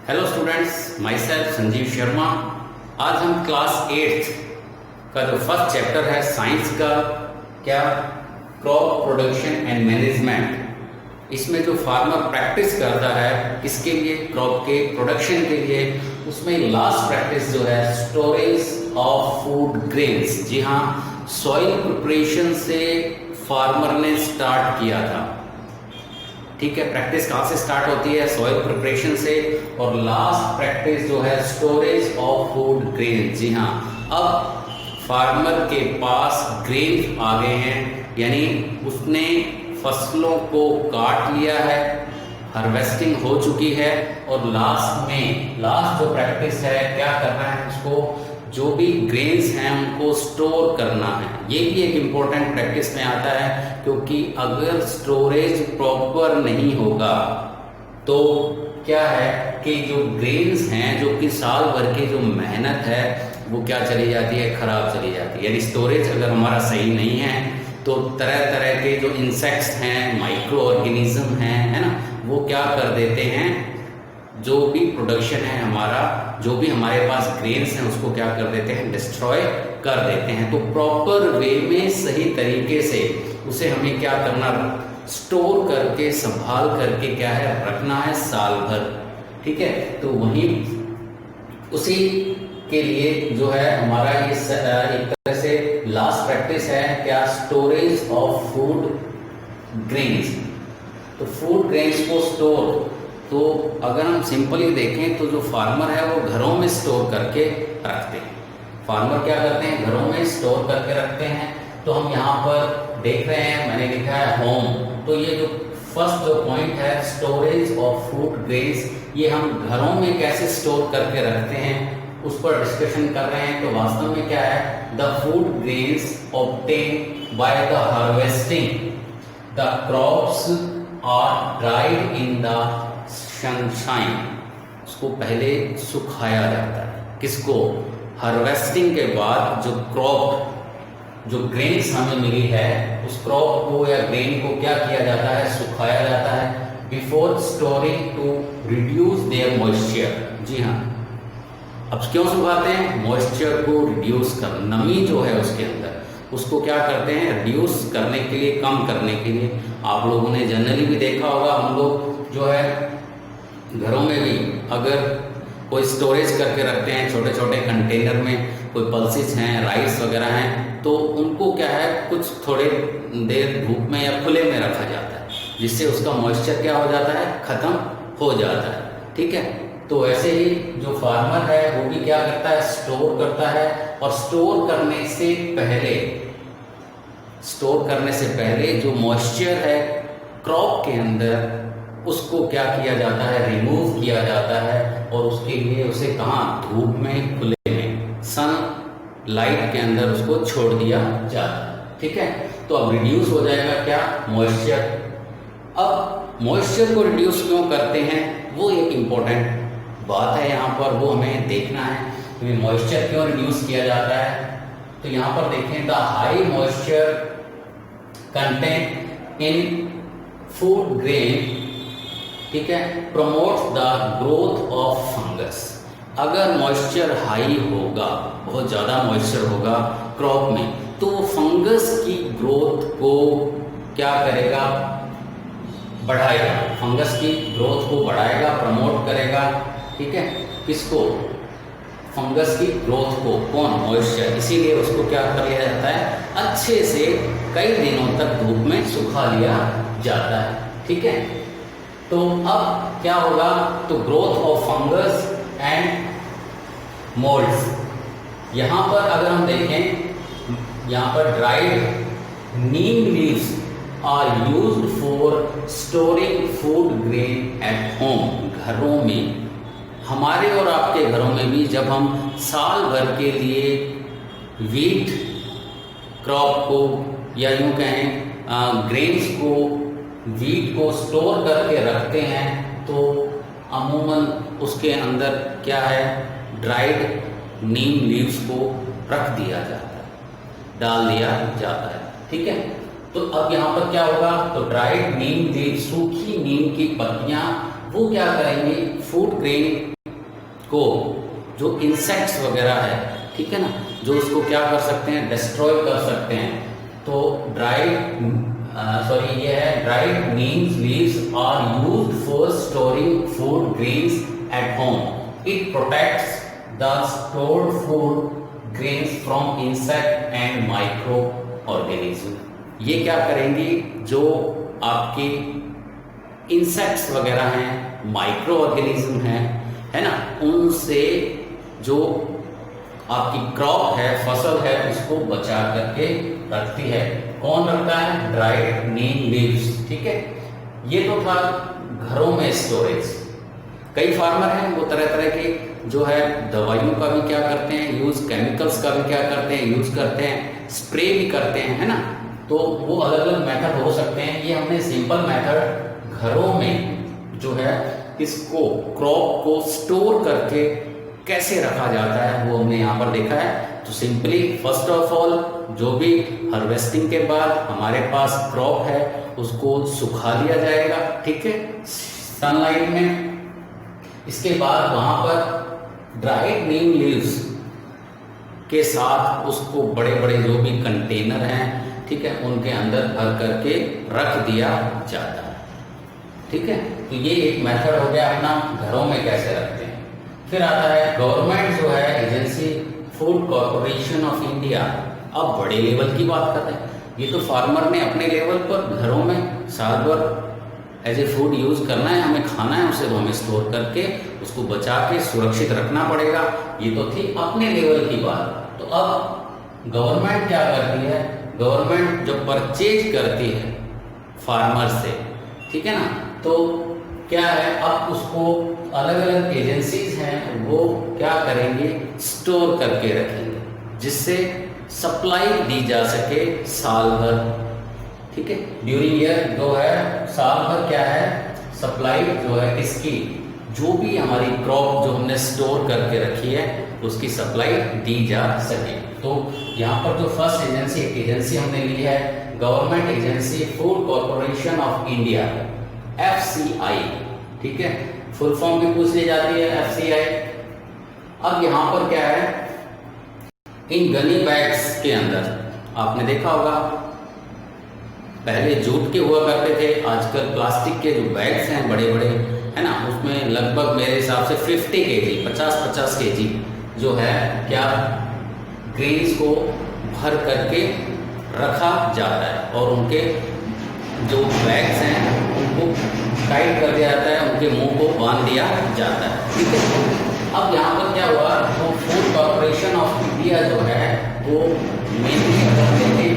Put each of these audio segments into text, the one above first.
Hello students, my self Sanjeev Sharma. आज हम class 8th का जो फर्स्ट चैप्टर है साइंस का, क्या क्रॉप प्रोडक्शन एंड मैनेजमेंट, इसमें जो फार्मर प्रैक्टिस करता है किसके लिए, क्रॉप के प्रोडक्शन के लिए, उसमें लास्ट प्रैक्टिस जो है स्टोरेज ऑफ फूड ग्रेन्स। जी हाँ, सॉइल प्रिपरेशन से फार्मर ने स्टार्ट किया था। ठीक है, प्रैक्टिस कहाँ से स्टार्ट होती है? सॉइल प्रिपरेशन से। और लास्ट प्रैक्टिस जो है स्टोरेज ऑफ फूड ग्रेन। जी हाँ, अब फार्मर के पास ग्रेन आ गए हैं, यानी उसने फसलों को काट लिया है, हार्वेस्टिंग हो चुकी है, और लास्ट जो प्रैक्टिस है क्या करना है, उसको जो भी ग्रेन्स हैं उनको स्टोर करना है। ये भी एक इम्पोर्टेंट प्रैक्टिस में आता है, क्योंकि अगर स्टोरेज प्रॉपर नहीं होगा तो क्या है कि जो ग्रेन्स हैं, जो कि साल भर की जो मेहनत है वो क्या चली जाती है, खराब चली जाती है। यानी स्टोरेज अगर हमारा सही नहीं है तो तरह तरह के जो इंसेक्ट्स हैं, माइक्रो ऑर्गेनिज्म हैं, है ना, वो क्या कर देते हैं, जो भी प्रोडक्शन है हमारा, जो भी हमारे पास ग्रेन्स हैं उसको क्या कर देते हैं, डिस्ट्रॉय कर देते हैं। तो प्रॉपर वे में सही तरीके से उसे हमें क्या करना, स्टोर करके संभाल करके क्या है, रखना है साल भर। ठीक है, तो वही उसी के लिए जो है हमारा ये एक तरह से लास्ट प्रैक्टिस है, क्या, स्टोरेज ऑफ फूड ग्रेन्स। तो फूड ग्रेन्स को स्टोर, तो अगर हम सिंपली देखें तो जो फार्मर है वो घरों में स्टोर करके रखते हैं। फार्मर क्या करते हैं, घरों में स्टोर करके रखते हैं। तो हम यहाँ पर देख रहे हैं, मैंने लिखा है होम। तो ये जो फर्स्ट जो पॉइंट है स्टोरेज ऑफ फूड ग्रेन्स, ये हम घरों में कैसे स्टोर करके रखते हैं उस पर डिस्कशन कर रहे हैं। तो वास्तव में क्या है, the food grains obtain by the harvesting the crops are dried in the sunshine. उसको पहले सुखाया जाता है, किसको, हार्वेस्टिंग के बाद जो क्रॉप, जो ग्रेन्स हमें मिली है उस क्रॉप को या ग्रेन को क्या किया जाता है, सुखाया जाता है, before storing to reduce their moisture. जी हाँ, अब क्यों सुखाते हैं, मॉइस्चर को रिड्यूस कर, नमी जो है उसके अंदर उसको क्या करते हैं, रिड्यूस करने के लिए, कम करने के लिए। आप लोगों ने जनरली भी देखा होगा, हम लोग जो है घरों में भी अगर कोई स्टोरेज करके रखते हैं छोटे छोटे कंटेनर में, कोई पल्सेस हैं, राइस वगैरह हैं, तो उनको क्या है, कुछ थोड़े देर धूप में या खुले में रखा जाता है, जिससे उसका मॉइस्चर क्या हो जाता है, खत्म हो जाता है। ठीक है, तो ऐसे ही जो फार्मर है वो भी क्या करता है, स्टोर करता है। और स्टोर करने से पहले जो मॉइस्चर है क्रॉप के अंदर, उसको क्या किया जाता है, रिमूव किया जाता है। और उसके लिए उसे कहाँ, धूप में, खुले में, सन लाइट के अंदर उसको छोड़ दिया जाता है। ठीक है, तो अब रिड्यूस हो जाएगा क्या, मॉइस्चर। अब मॉइस्चर को रिड्यूस क्यों करते हैं, वो एक इम्पोर्टेंट बात है यहाँ पर, वो हमें देखना है कि मॉइस्चर क्यों रिड्यूस किया जाता है। तो यहाँ पर देखें, the high moisture content in food grain, ठीक है, promotes the growth of fungus. अगर मॉइस्चर हाई होगा, बहुत ज़्यादा मॉइस्चर होगा क्रॉप में, तो फंगस की ग्रोथ को क्या करेगा, बढ़ाएगा, फंगस की ग्रोथ को बढ़ाएगा, प्रमोट करेगा। ठीक है, किसको, फंगस की ग्रोथ को, कौन, मॉइस्चर। इसीलिए उसको क्या कर लिया जाता है, अच्छे से कई दिनों तक धूप में सुखा लिया जाता है। ठीक है, तो अब क्या होगा, तो growth of fungus and moulds. यहां पर अगर हम देखें, यहां पर dried neem leaves are used for storing food grain at home. घरों में, हमारे और आपके घरों में भी, जब हम साल भर के लिए वीट क्रॉप को, या यूं कहें ग्रेन्स को, वीट को स्टोर करके रखते हैं, तो अमूमन उसके अंदर क्या है, ड्राइड नीम लीव्स को रख दिया जाता है, डाल दिया जाता है। ठीक है, तो अब यहाँ पर क्या होगा, तो ड्राइड नीम लीव्स, सूखी नीम की पत्तियां, वो क्या करेंगे, फूड ग्रेन को जो इंसेक्ट्स वगैरह है, ठीक है ना, जो उसको क्या कर सकते हैं, डिस्ट्रॉय कर सकते हैं। तो ये है dried neem leaves are used for storing food grains at home. It protects the stored food grains from insect and micro organism. ये क्या करेंगी, जो आपके इंसेक्ट्स वगैरह हैं, माइक्रो ऑर्गेनिज्म हैं, है ना, उनसे जो आपकी क्रॉप है, फसल है, उसको बचा करके रखती है। कौन रखता है, ड्राइड नीम लीव्स, ठीक है। ये तो था घरों में स्टोरेज। कई फार्मर हैं वो तरह तरह के जो है दवाइयों का भी क्या करते हैं यूज, केमिकल्स का भी क्या करते हैं यूज करते हैं, स्प्रे भी करते हैं, है ना। तो वो अलग अलग मेथड हो सकते हैं। ये हमने सिंपल मेथड घरों में जो है इसको क्रॉप को स्टोर करके कैसे रखा जाता है वो हमने यहाँ पर देखा है। तो सिंपली फर्स्ट ऑफ ऑल जो भी हार्वेस्टिंग के बाद हमारे पास क्रॉप है उसको सुखा दिया जाएगा, ठीक है, सनलाइट में। इसके बाद वहां पर ड्राइड नीम लीव्स के साथ उसको बड़े बड़े जो भी कंटेनर हैं, ठीक है, उनके अंदर भर करके रख दिया जाता है, ठीक है। तो ये एक मेथड हो गया अपना घरों में कैसे रखते हैं। फिर आता है गवर्नमेंट जो है agency food corporation of India. अब बड़े लेवल की बात करते हैं। ये तो फार्मर ने अपने लेवल पर घरों में साल भर एज ए फूड यूज करना है, हमें खाना है, उसे हमें स्टोर करके उसको बचा के सुरक्षित रखना पड़ेगा। ये तो थी अपने लेवल की बात। तो अब गवर्नमेंट क्या करती है, गवर्नमेंट जब परचेज करती है फार्मर से, ठीक है ना, तो क्या है अब उसको अलग अलग एजेंसीज हैं वो क्या करेंगे, स्टोर करके रखेंगे जिससे सप्लाई दी जा सके साल भर, ठीक है। ड्यूरिंग ईयर जो है साल भर क्या है सप्लाई जो है इसकी जो भी हमारी क्रॉप जो हमने स्टोर करके रखी है उसकी सप्लाई दी जा सके। तो यहाँ पर जो फर्स्ट एजेंसी हमने ली है government agency food corporation of India, FCI, ठीक है, फुल फॉर्म भी पूछ ली जाती है FCI। अब यहाँ पर क्या है, इन गनी बैग्स के अंदर आपने देखा होगा पहले जूट के हुआ करते थे, आजकल प्लास्टिक के जो बैग्स हैं बड़े बड़े, है ना, उसमें लगभग मेरे हिसाब से 50 kg 50 kg जो है क्या ग्रेन्स को भर करके रखा जाता है और उनके जो बैग्स हैं उनको टाइट कर दिया जाता है, उनके मुंह को बांध दिया जाता है, ठीक है। अब यहाँ पर क्या हुआ, तो फूड कॉर्पोरेशन ऑफ इंडिया जो है वो मेनली करते थे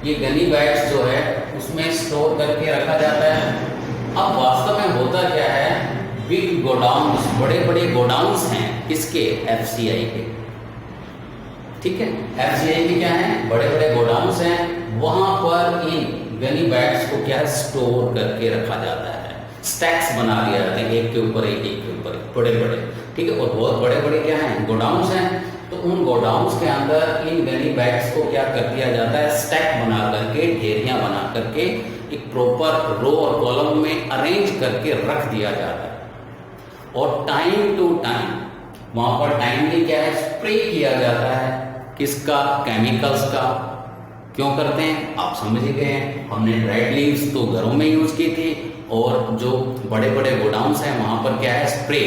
ये गनी बैग्स जो है उसमें स्टोर करके रखा जाता है। अब वास्तव में होता क्या है, बिग गोडाउन्स, बड़े बड़े गोडाउन्स हैं इसके FCI के, ठीक है, FCI के क्या हैं, बड़े बड़े गोडाउन्स हैं, वहां पर इन गनी बैग्स को क्या है स्टोर करके रखा जाता है, स्टैक्स बना दिया जाते हैं एक के ऊपर एक, एक के ऊपर बड़े बड़े, ठीक है। और बहुत बड़े बड़े क्या हैं गोडाउन्स हैं, तो उन गोडाउन्स के अंदर इन गनी बैग्स को क्या कर दिया जाता है, स्टैक बना करके, ढेरियां बना करके एक प्रॉपर रो और कॉलम में अरेंज करके रख दिया जाता है। और टाइम टू टाइम वहां पर टाइमली क्या है स्प्रे किया जाता है, किसका, केमिकल्स का। क्यों करते हैं आप समझ ही गए हैं, हमने ड्राइड लीव्स तो घरों में यूज की थी और जो बड़े बड़े गोडाउन्स हैं वहां पर क्या है स्प्रे,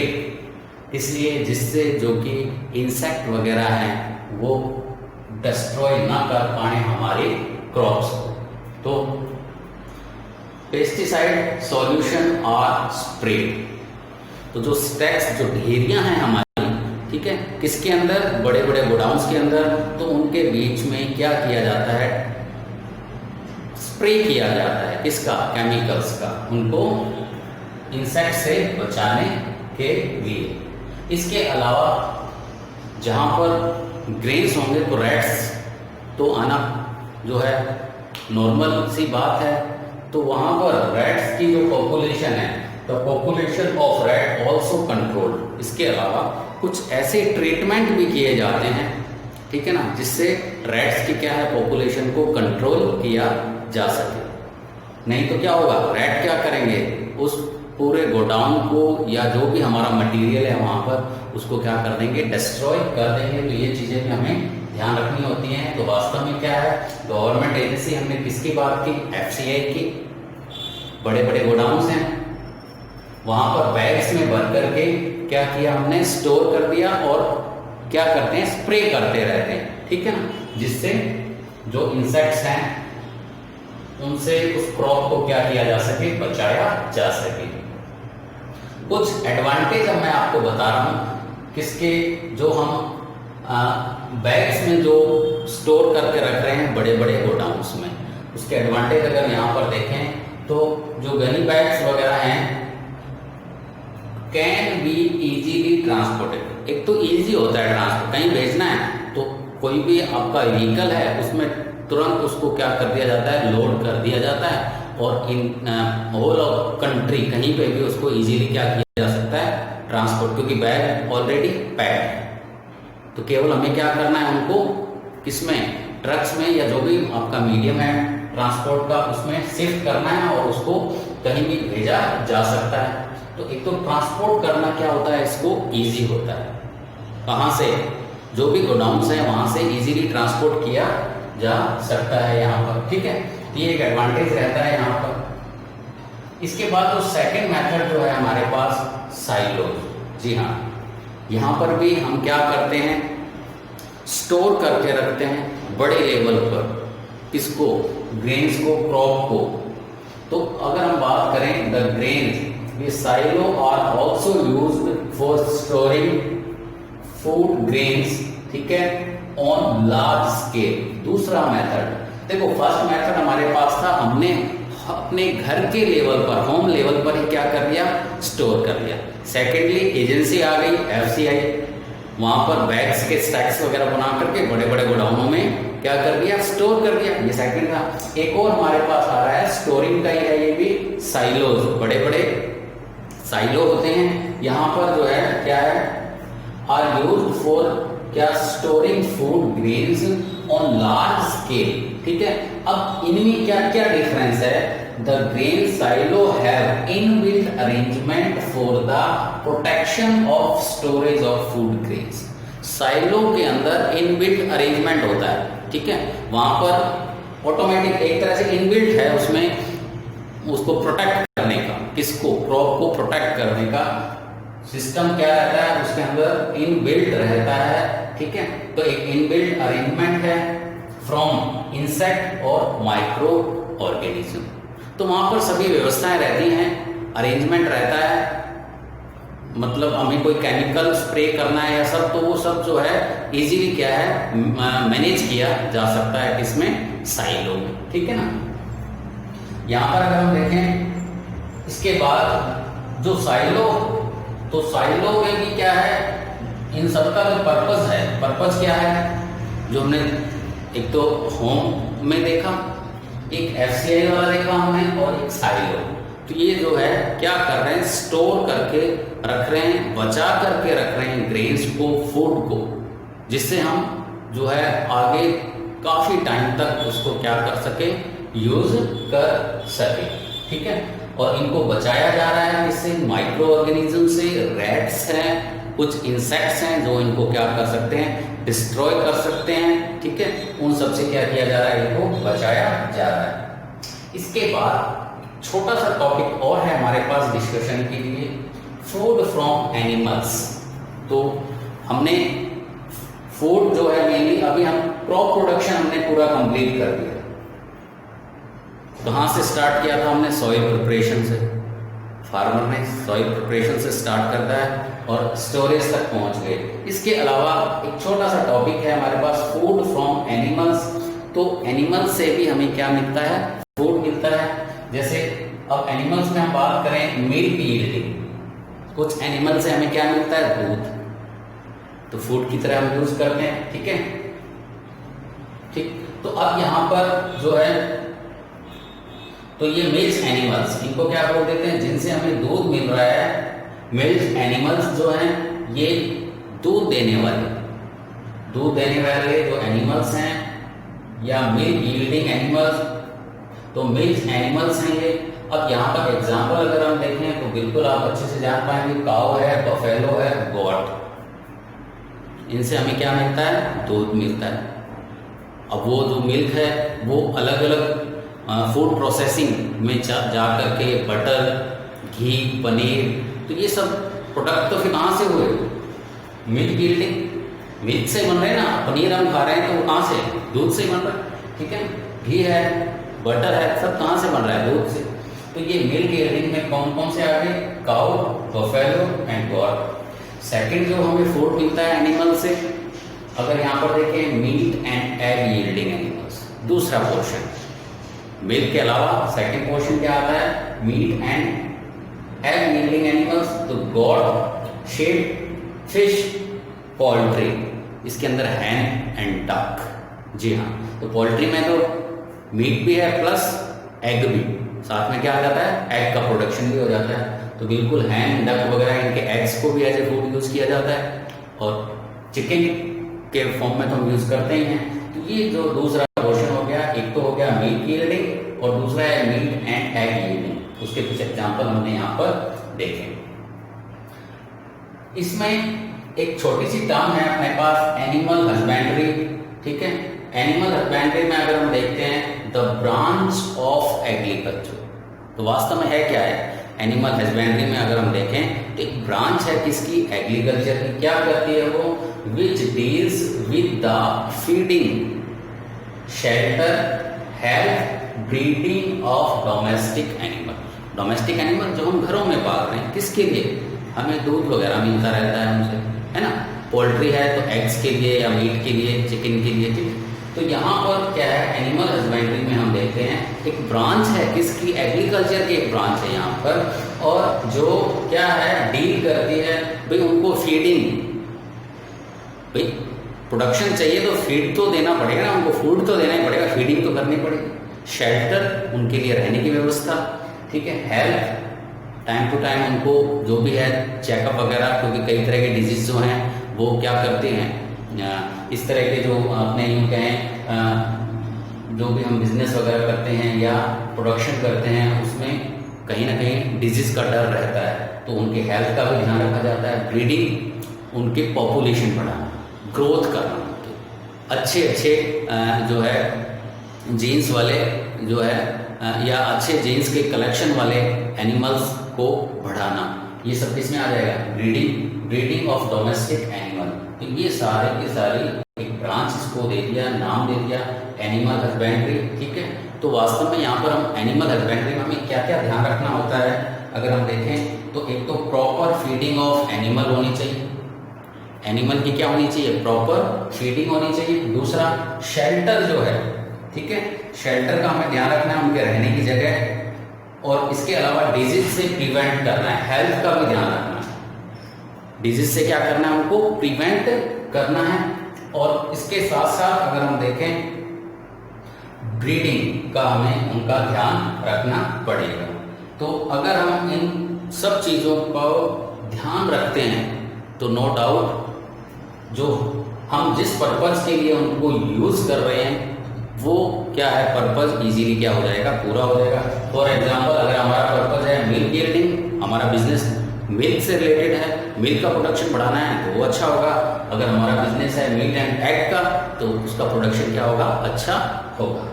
इसलिए जिससे जो कि इंसेक्ट वगैरह हैं वो डिस्ट्रॉय ना कर पाए हमारे क्रॉप्स को। तो पेस्टिसाइड सॉल्यूशन और स्प्रे, तो जो स्टैक्स जो ढेरियां हैं हमारी, ठीक है, किसके अंदर, बड़े बड़े गोडाउन्स के अंदर, तो उनके बीच में क्या किया जाता है, स्प्रे किया जाता है, किसका, केमिकल्स का, उनको इंसेक्ट से बचाने के लिए। इसके अलावा जहां पर ग्रेन्स होंगे तो रैट्स तो आना जो है नॉर्मल सी बात है, तो वहां पर रैट्स की जो पॉपुलेशन है, तो population of rat also control. इसके अलावा कुछ ऐसे ट्रीटमेंट भी किए जाते हैं, ठीक है ना, जिससे रैट्स की क्या है पॉपुलेशन को कंट्रोल किया जा सके। नहीं तो क्या होगा, रैट क्या करेंगे, उस पूरे गोडाउन को या जो भी हमारा मटेरियल है वहाँ पर उसको क्या कर देंगे, डिस्ट्रॉय कर देंगे। तो ये चीज़ें भी हमें ध्यान रखनी होती हैं। तो वास्तव में क्या है, गवर्नमेंट एजेंसी हमने किसकी बात की, FCI की। बड़े बड़े गोडाउन्स हैं, वहाँ पर बैग्स में भर करके क्या किया हमने, स्टोर कर दिया और क्या करते हैं, स्प्रे करते रहते हैं, ठीक है ना, जिससे जो इंसेक्ट्स हैं उनसे उस क्रॉप को क्या किया जा सके, बचाया जा सके। कुछ एडवांटेज अब मैं आपको बता रहा हूं किसके, जो हम बैग्स में जो स्टोर करके रख रहे हैं बड़े बड़े गोडाउन्स में, उसके एडवांटेज अगर यहां पर देखें तो जो गनी बैग्स वगैरह हैं कैन बी इजीली ट्रांसपोर्टेड। एक तो इजी होता है ट्रांसपोर्ट, कहीं भेजना है तो कोई भी आपका व्हीकल है उसमें तुरंत उसको क्या कर दिया जाता है, लोड कर दिया जाता है और इन होल ऑफ कंट्री कहीं पे भी उसको इजीली क्या किया जा सकता है, ट्रांसपोर्ट, क्योंकि बैग ऑलरेडी पैक्ड है। तो केवल हमें क्या करना है, उनको किसमें, ट्रक्स में या जो भी आपका मीडियम है ट्रांसपोर्ट का, उसमें शिफ्ट करना है और उसको कहीं भी भेजा जा सकता है। तो एक तो ट्रांसपोर्ट करना क्या होता है, इसको ईजी होता है। कहाँ से, जो भी गोडाउन्स हैं वहां से इजीली ट्रांसपोर्ट किया जा सकता है यहाँ पर, ठीक है। ये एक एडवांटेज रहता है यहाँ पर। इसके बाद जो सेकंड मेथड जो है हमारे पास, साइलोज। जी हाँ, यहाँ पर भी हम क्या करते हैं, स्टोर करके रखते हैं बड़े लेवल पर, किसको, ग्रेन्स को, क्रॉप को। तो अगर हम बात करें द ग्रेन्स, ये silo are also used for storing food grains, ठीक है, ऑन लार्ज स्केल। दूसरा मेथड देखो, फर्स्ट मेथड हमारे पास था, हमने अपने घर के लेवल पर, होम लेवल पर ही क्या कर दिया, स्टोर कर दिया। सेकेंडली एजेंसी आ गई FCI, वहां पर बैग्स के स्टैक्स वगैरह बना करके बड़े बड़े गोडाउनों में क्या कर दिया, स्टोर कर दिया। ये सेकंड था। एक और हमारे पास आ रहा है स्टोरिंग का ही है, ये भी साइलोज, बड़े बड़े साइलो होते हैं। यहाँ पर जो है क्या है, आर यूज्ड फॉर क्या, storing food grains on large scale, ठीक है। अब इनमें क्या क्या डिफरेंस है, the grain silo have inbuilt arrangement for the protection of storage of food grains. Silo के अंदर इनबिल्ट अरेंजमेंट होता है, ठीक है, वहां पर ऑटोमेटिक एक तरह से इनबिल्ट है उसमें, उसको प्रोटेक्ट करने का, किसको, क्रॉप को प्रोटेक्ट करने का सिस्टम क्या रहता है, उसके अंदर इनबिल्ट रहता है, ठीक है। तो एक इनबिल्ट अरेंजमेंट है फ्रॉम इंसेक्ट और माइक्रो ऑर्गेनिज्म। तो वहां पर सभी व्यवस्थाएं रहती हैं, अरेंजमेंट रहता है, मतलब हमें कोई केमिकल स्प्रे करना है या सब, तो वो सब जो है इजीली क्या है, मैनेज किया जा सकता है किसमें, साइलो में, ठीक है ना। यहां पर अगर हम देखें इसके बाद जो साइलो, तो साइलो में भी क्या है, इन सबका जो पर्पस है, पर्पस क्या है, जो हमने एक तो होम में देखा, एक FCI वाला देखा हमने, और एक साइलो। तो ये जो है क्या कर रहे हैं, स्टोर करके रख रहे हैं, बचा करके रख रहे हैं ग्रेन्स को, फूड को, जिससे हम जो है आगे काफी टाइम तक उसको क्या कर सके, यूज कर सके, ठीक है। और इनको बचाया जा रहा है किससे, माइक्रो ऑर्गेनिज्म से, रैट्स हैं, कुछ इंसेक्ट्स हैं जो इनको क्या कर सकते हैं, डिस्ट्रॉय कर सकते हैं, ठीक है। उन सब से क्या किया जा रहा है, इनको बचाया जा रहा है। इसके बाद छोटा सा टॉपिक और है हमारे पास डिस्कशन के लिए, फूड फ्रॉम एनिमल्स। तो हमने फूड जो है मेनली, अभी हम क्रॉप प्रोडक्शन हमने पूरा कंप्लीट कर दिया। कहाँ से स्टार्ट किया था हमने, सॉइल प्रिपरेशन से, फार्मर ने सॉइल प्रिपरेशन से स्टार्ट करता है और स्टोरेज तक पहुंच गए। इसके अलावा एक छोटा सा टॉपिक है हमारे पास, फूड फ्रॉम एनिमल्स। तो एनिमल्स से भी हमें क्या मिलता है, फूड मिलता है। जैसे अब एनिमल्स में हम बात करें, मिल्क यील्डिंग, कुछ एनिमल से हमें क्या मिलता है, दूध, तो फूड की तरह हम यूज करते हैं, ठीक है, ठीक। तो अब यहां पर जो है, तो ये मिल्क एनिमल्स, इनको क्या बोल देते हैं, जिनसे हमें दूध मिल रहा है, मिल्क एनिमल्स जो हैं ये दूध देने वाले जो एनिमल्स हैं, या मिल्क यील्डिंग एनिमल्स, तो मिल्क एनिमल्स हैं ये। अब यहाँ पर एग्जाम्पल अगर हम देखें तो बिल्कुल आप अच्छे से जान पाएंगे, काऊ है, बफेलो है, गोट, इनसे हमें क्या मिलता है? दूध मिलता है। अब वो जो मिल्क है वो अलग अलग फूड प्रोसेसिंग में जा करके बटर, घी, पनीर, तो ये सब प्रोडक्ट तो फिर कहाँ से हुए? मिल्क यील्डिंग, मिल्क से बन रहे हैं ना। पनीर हम खा रहे हैं तो वो कहाँ से? दूध से बन रहा है, ठीक है। घी है, बटर है, सब कहाँ से बन रहा है? दूध से। तो ये मिल्क यील्डिंग में कौन कौन से आ गए? काऊ, बफेलो एंड गोट। सेकंड जो हमें फूड मिलता है एनिमल से, अगर यहाँ पर देखें, meat and egg yielding animals, दूसरा पोर्शन। मिल्क के अलावा सेकंड पोर्शन क्या आता है? Meat and egg yielding animals, तो गोट, sheep, फिश, पोल्ट्री, इसके अंदर हैन एंड डक। जी हाँ, तो पोल्ट्री में तो मीट भी है प्लस एग भी, साथ में क्या आ जाता है? एग का प्रोडक्शन भी हो जाता है। तो बिल्कुल हैन, डक वगैरह, इनके एग्स को भी एज ए फूड यूज किया जाता है, और चिकन के फॉर्म में तो हम यूज करते ही हैं। तो ये जो दूसरा पोर्शन हो गया, एक तो हो गया मीट यील्डिंग और दूसरा है मीट एंड एग यील्डिंग। उसके कुछ एग्जांपल हमने यहाँ पर देखे। इसमें एक छोटी सी टर्म है अपने पास, एनिमल हस्बेंड्री, ठीक है। एनिमल हस्बेंड्री में अगर हम देखते हैं द ब्रांच ऑफ एग्रीकल्चर, तो वास्तव में है क्या है? एनिमल हस्बेंड्री में अगर हम देखें तो एक ब्रांच है किसकी? एग्रीकल्चर की। क्या करती है वो? Which deals with the feeding, shelter, health, breeding of domestic animal. Domestic animal जो हम घरों में पाल रहे हैं, किसके लिए? हमें दूध वगैरह मिलता रहता है उनसे, है ना। पोल्ट्री है तो एग्स के लिए या मीट के लिए, चिकन के लिए, ठीक। तो यहाँ पर क्या है? एनिमल हस्बेंड्री में हम देखते हैं एक ब्रांच है किसकी? एग्रीकल्चर की एक ब्रांच है यहाँ पर, और जो क्या है? डील करती है भाई उनको फीडिंग, भाई प्रोडक्शन चाहिए तो फीड तो देना पड़ेगा ना, उनको फूड तो देना ही पड़ेगा, फीडिंग तो करनी पड़ेगी। शेल्टर, उनके लिए रहने की व्यवस्था, ठीक है। हेल्थ, टाइम टू टाइम उनको जो भी है चेकअप वगैरह, क्योंकि कई तरह के डिजीज जो हैं वो क्या करते हैं, इस तरह के जो अपने यूँ कहें जो भी हम बिजनेस वगैरह करते हैं या प्रोडक्शन करते हैं उसमें कहीं ना कहीं डिजीज का डर रहता है, तो उनके हेल्थ का भी ध्यान रखा जाता है। ब्रीडिंग, उनके पॉपुलेशन बढ़ाना, ग्रोथ करना, अच्छे अच्छे जो है जीन्स वाले जो है या अच्छे जीन्स के कलेक्शन वाले एनिमल्स को बढ़ाना, ये सब किसमें आ जाएगा? Breeding of domestic animal. तो ये सारे के सारी एक ब्रांच इसको दे दिया, नाम दे दिया एनिमल हस्बेंड्री, ठीक है। तो वास्तव में यहाँ पर हम एनिमल हस्बेंड्री में हमें क्या क्या ध्यान रखना होता है अगर हम देखें तो एक तो प्रॉपर फीडिंग ऑफ एनिमल होनी चाहिए, एनिमल की क्या होनी चाहिए? प्रॉपर फीडिंग होनी चाहिए। दूसरा शेल्टर जो है, ठीक है, शेल्टर का हमें ध्यान रखना है, उनके रहने की जगह, और इसके अलावा डिजीज से प्रिवेंट करना है, हेल्थ का भी ध्यान रखना है। डिजीज से क्या करना है? उनको प्रिवेंट करना है। और इसके साथ साथ अगर हम देखें ब्रीडिंग का हमें उनका ध्यान रखना पड़ेगा। तो अगर हम इन सब चीज़ों को ध्यान रखते हैं तो नो डाउट जो हम जिस पर्पज के लिए उनको यूज कर रहे हैं वो क्या है, पर्पज इजीली क्या हो जाएगा? पूरा हो जाएगा। फॉर एग्जांपल अगर हमारा पर्पज है मिल्क यील्डिंग, हमारा बिजनेस मिल्क से रिलेटेड है, मिल्क का प्रोडक्शन बढ़ाना है तो वो अच्छा होगा। अगर हमारा बिजनेस है मीट एंड एग का तो उसका प्रोडक्शन क्या होगा? अच्छा होगा।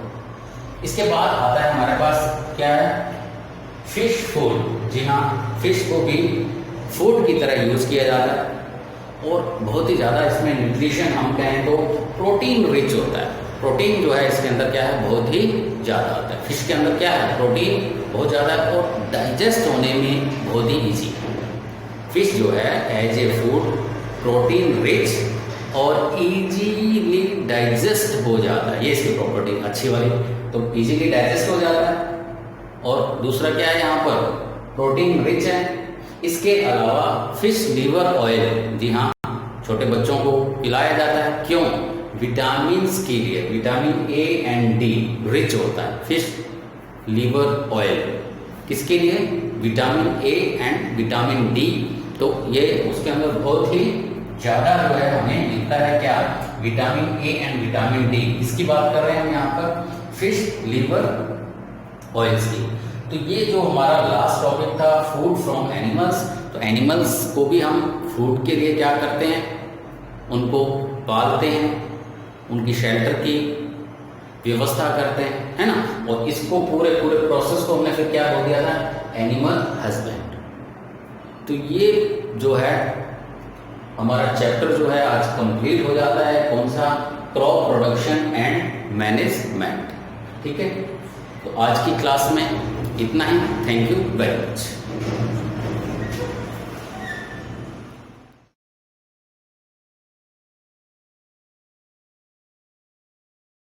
इसके बाद आता है हमारे पास क्या है? Fish food. जी हाँ, फिश को भी फूड की तरह यूज किया जाता है और बहुत ही ज़्यादा इसमें न्यूट्रिशन हम कहें तो प्रोटीन रिच होता है। प्रोटीन जो है इसके अंदर क्या है? बहुत ही ज़्यादा होता है। फिश के अंदर क्या है? प्रोटीन बहुत ज़्यादा है और डाइजेस्ट होने में बहुत ही ईजी है। फिश जो है as a food protein rich और इजीली डाइजेस्ट हो जाता है, ये इसकी प्रॉपर्टी अच्छी वाली, तो इजीली डाइजेस्ट हो जाता है। और दूसरा क्या है यहाँ पर? प्रोटीन रिच है। इसके अलावा फिश लीवर ऑयल, जी हाँ, छोटे बच्चों को पिलाया जाता है। क्यों? विटामिन के लिए, vitamin A and D rich होता है फिश लीवर ऑयल। किसके लिए? Vitamin A and vitamin D. तो ये उसके अंदर बहुत ही ज़्यादा जो है हमें मिलता है क्या? Vitamin A and vitamin D. इसकी बात कर रहे हैं हम यहाँ पर फिश लीवर ऑयल्स की। तो ये जो हमारा लास्ट टॉपिक था फूड फ्रॉम एनिमल्स, तो एनिमल्स को भी हम फूड के लिए क्या करते हैं, उनको पालते हैं, उनकी शेल्टर की व्यवस्था करते हैं, है ना। और इसको पूरे प्रोसेस को हमने फिर क्या बोल दिया था, एनिमल हस्बेंड। तो ये जो है हमारा चैप्टर जो है आज कंप्लीट हो जाता है, कौन सा, क्रॉप प्रोडक्शन एंड मैनेजमेंट। ठीक है, तो आज की क्लास में इतना ही। Thank you very much.